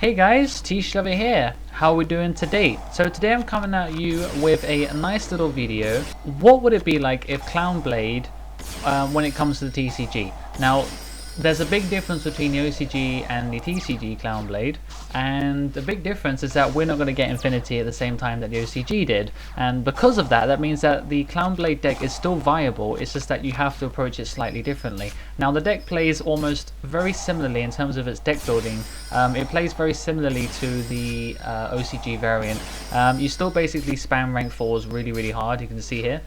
Hey guys, TCG here. How are we doing today? So today I'm coming at you with a nice little video. What would it be like if Clownblade, when it comes to the TCG? Now, there's a big difference between the OCG and the TCG Clownblade, and the big difference is that we're not going to get Infinity at the same time that the OCG did, and because of that, that means that the Clownblade deck is still viable. It's just that you have to approach it slightly differently. Now, the deck plays almost very similarly in terms of its deck building. It plays very similarly to the OCG variant. You still basically spam rank 4s really hard, you can see here.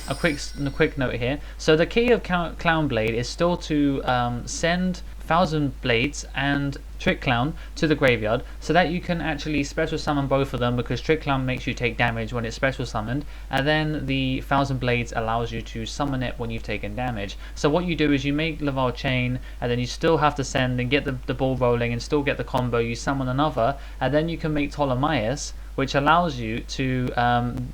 A quick note here. So the key of Clownblade is still to send Thousand Blades and Trick Clown to the graveyard so that you can actually special summon both of them, because Trick Clown makes you take damage when it's special summoned, and then the Thousand Blades allows you to summon it when you've taken damage. So what you do is you make Laval Chain, and then you still have to send and get the ball rolling and still get the combo. You summon another, and then you can make Ptolemaeus, which allows you to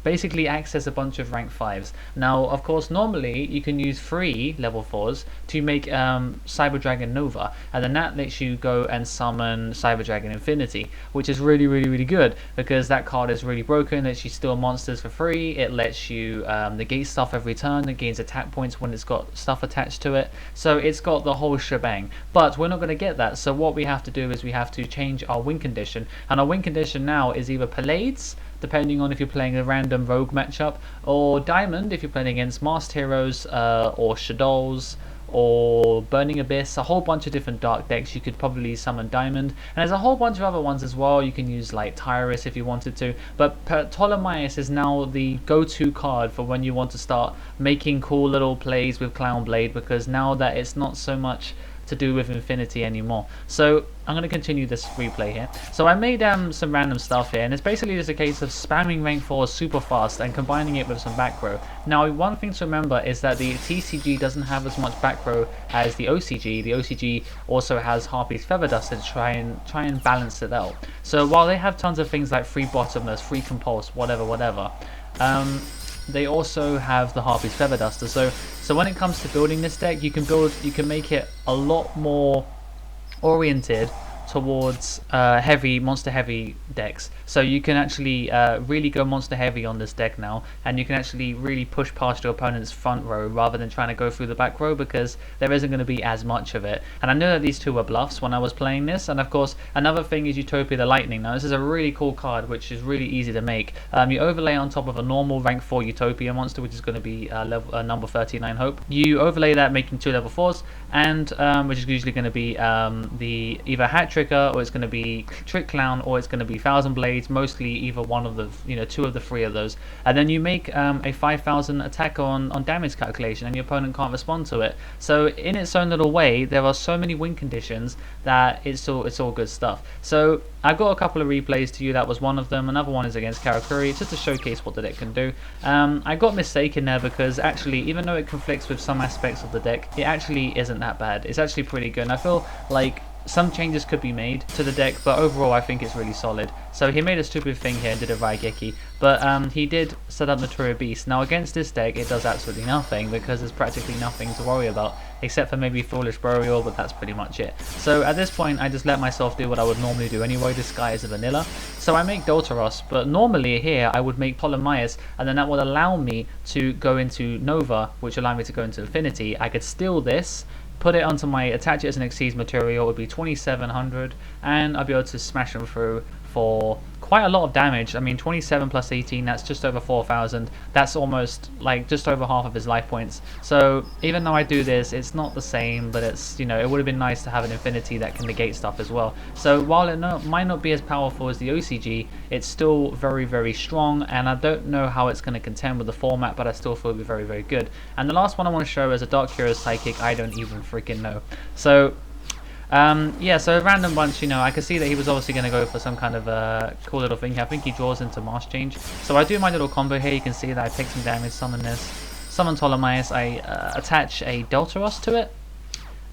basically access a bunch of rank 5s. Now, of course, normally you can use 3 level 4s to make Cyber Dragon Nova, and then that lets you go and summon Cyber Dragon Infinity, which is really good, because that card is really broken. It lets you steal monsters for free, it lets you negate stuff every turn, it gains attack points when it's got stuff attached to it, so it's got the whole shebang. But we're not going to get that, so what we have to do is we have to change our win condition, and our win condition now is either Blades, depending on if you're playing a random rogue matchup, or Diamond if you're playing against Masked Heroes, or Shadows, or Burning Abyss. A whole bunch of different dark decks. You could probably summon Diamond, and there's a whole bunch of other ones as well. You can use like Tyrus if you wanted to, but Ptolemaeus is now the go-to card for when you want to start making cool little plays with Clownblade, because now that it's not so much to do with Infinity anymore. So I'm going to continue this replay here. So I made some random stuff here, and it's basically just a case of spamming rank 4 super fast and combining it with some back row. Now, one thing to remember is that the TCG doesn't have as much back row as the OCG. The OCG also has Harpy's Feather Duster to try and balance it out. So while they have tons of things like free Bottomless, free Compulse, whatever, they also have the Harpy's Feather Duster. So when it comes to building this deck, you can make it a lot more oriented towards monster heavy decks. So you can actually really go monster heavy on this deck now, and you can actually really push past your opponent's front row rather than trying to go through the back row, because there isn't going to be as much of it. And I know that these two were bluffs when I was playing this. And of course, another thing is Utopia the Lightning. Now, this is a really cool card which is really easy to make. You overlay on top of a normal rank 4 Utopia monster, which is going to be number 39 Hope. You overlay that, making 2 level 4s, and which is usually going to be the either Hat Tricker, or it's going to be Trick Clown, or it's going to be Thousand Blades. Mostly either one of the 2 of the 3 of those, and then you make a 5,000 attack on damage calculation, and your opponent can't respond to it. So in its own little way, there are so many win conditions that it's all good stuff. So I got a couple of replays to you. That was one of them. Another one is against Karakuri, just to showcase what the deck can do. I got mistaken there, because actually, even though it conflicts with some aspects of the deck, it actually isn't that bad. It's actually pretty good, and I feel like some changes could be made to the deck, but overall I think it's really solid. So he made a stupid thing here and did a Raigeki, but he did set up Naturia Beast. Now against this deck it does absolutely nothing, because there's practically nothing to worry about, except for maybe Foolish Burial, but that's pretty much it. So at this point I just let myself do what I would normally do anyway. This guy is a vanilla, so I make Doltaros, but normally here I would make Ptolemaeus, and then that would allow me to go into Nova, which allow me to go into Infinity. I could steal this, put it onto attach it as an Xyz material. It would be 2700, and I'll be able to smash them through for quite a lot of damage. I mean, 27 plus 18, that's just over 4,000. That's almost like just over half of his life points. So even though I do this, it's not the same, but it's, it would have been nice to have an Infinity that can negate stuff as well. So while it might not be as powerful as the OCG, it's still very strong, and I don't know how it's going to contend with the format, but I still feel it'll be very good. And the last one I want to show is a Dark Heroes Psychic. I don't even freaking know. So yeah, so a random bunch, I could see that he was obviously going to go for some kind of cool little thing. I think he draws into Mask Change. So I do my little combo here. You can see that I take some damage, summon this, summon Ptolemaeus, I attach a Deltaros to it,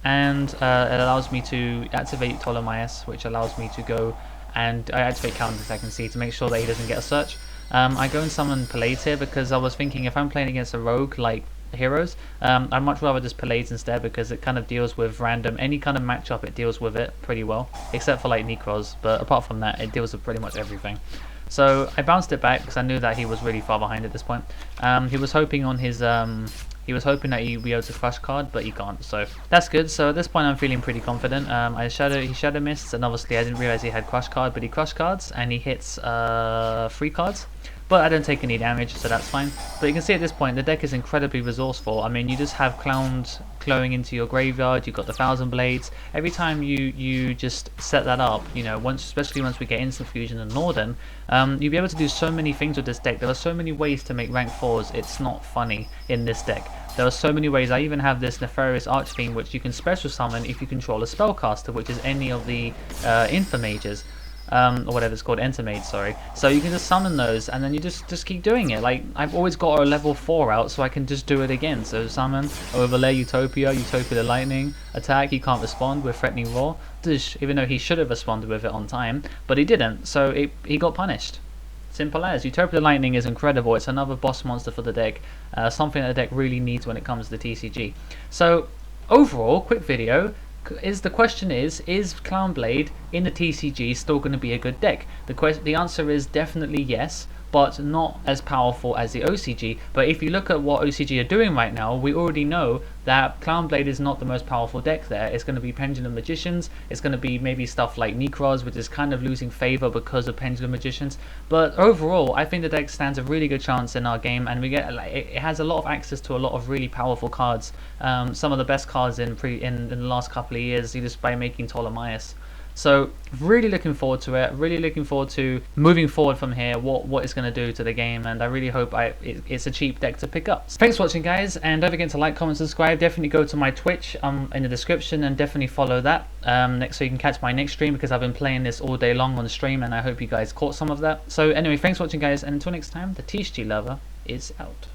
and it allows me to activate Ptolemaeus, which allows me to go and I activate counters, I can see, to make sure that he doesn't get a search. I go and summon Blades here, because I was thinking if I'm playing against a rogue like heroes. I'd much rather just Pallades instead, because it kind of deals with random, any kind of matchup, it deals with it pretty well, except for like Necros, but apart from that it deals with pretty much everything. So I bounced it back because I knew that he was really far behind at this point. He was hoping on his he was hoping that he'd be able to crush card, but he can't, so that's good. So at this point I'm feeling pretty confident. He shadow mists, and obviously I didn't realize he had crush card, but he crush cards and he hits 3 cards. But I don't take any damage, so that's fine. But you can see at this point the deck is incredibly resourceful. I mean, you just have clowns glowing into your graveyard, you've got the 1000 blades. Every time you just set that up, you know, especially once we get instant fusion and Norden, you'll be able to do so many things with this deck. There are so many ways to make rank 4s, it's not funny in this deck. There are so many ways. I even have this Nefarious Archfiend, which you can special summon if you control a spellcaster, which is any of the Infomages. Or whatever it's called, Entomade, sorry. So you can just summon those, and then you just keep doing it. Like, I've always got a level 4 out, so I can just do it again. So summon, overlay Utopia the Lightning, attack, he can't respond with Threatening Roar, even though he should have responded with it on time, but he didn't, so he got punished. Simple as. Utopia the Lightning is incredible. It's another boss monster for the deck, something that the deck really needs when it comes to TCG. So, overall, quick video. The question is Clownblade in the TCG still going to be a good deck? The answer is definitely yes, but not as powerful as the OCG. But if you look at what OCG are doing right now, we already know that Clownblade is not the most powerful deck there. It's going to be Pendulum Magicians, it's going to be maybe stuff like Necros, which is kind of losing favor because of Pendulum Magicians. But overall, I think the deck stands a really good chance in our game, and we get it has a lot of access to a lot of really powerful cards. Some of the best cards in the last couple of years, just by making Ptolemaeus. So really looking forward to it, really looking forward to moving forward from here, what it's going to do to the game, and I really hope it's a cheap deck to pick up. So thanks for watching, guys, and don't forget to like, comment, subscribe. Definitely go to my Twitch in the description, and definitely follow that next, so you can catch my next stream, because I've been playing this all day long on the stream, and I hope you guys caught some of that. So anyway, thanks for watching, guys, and until next time, the TCG lover is out.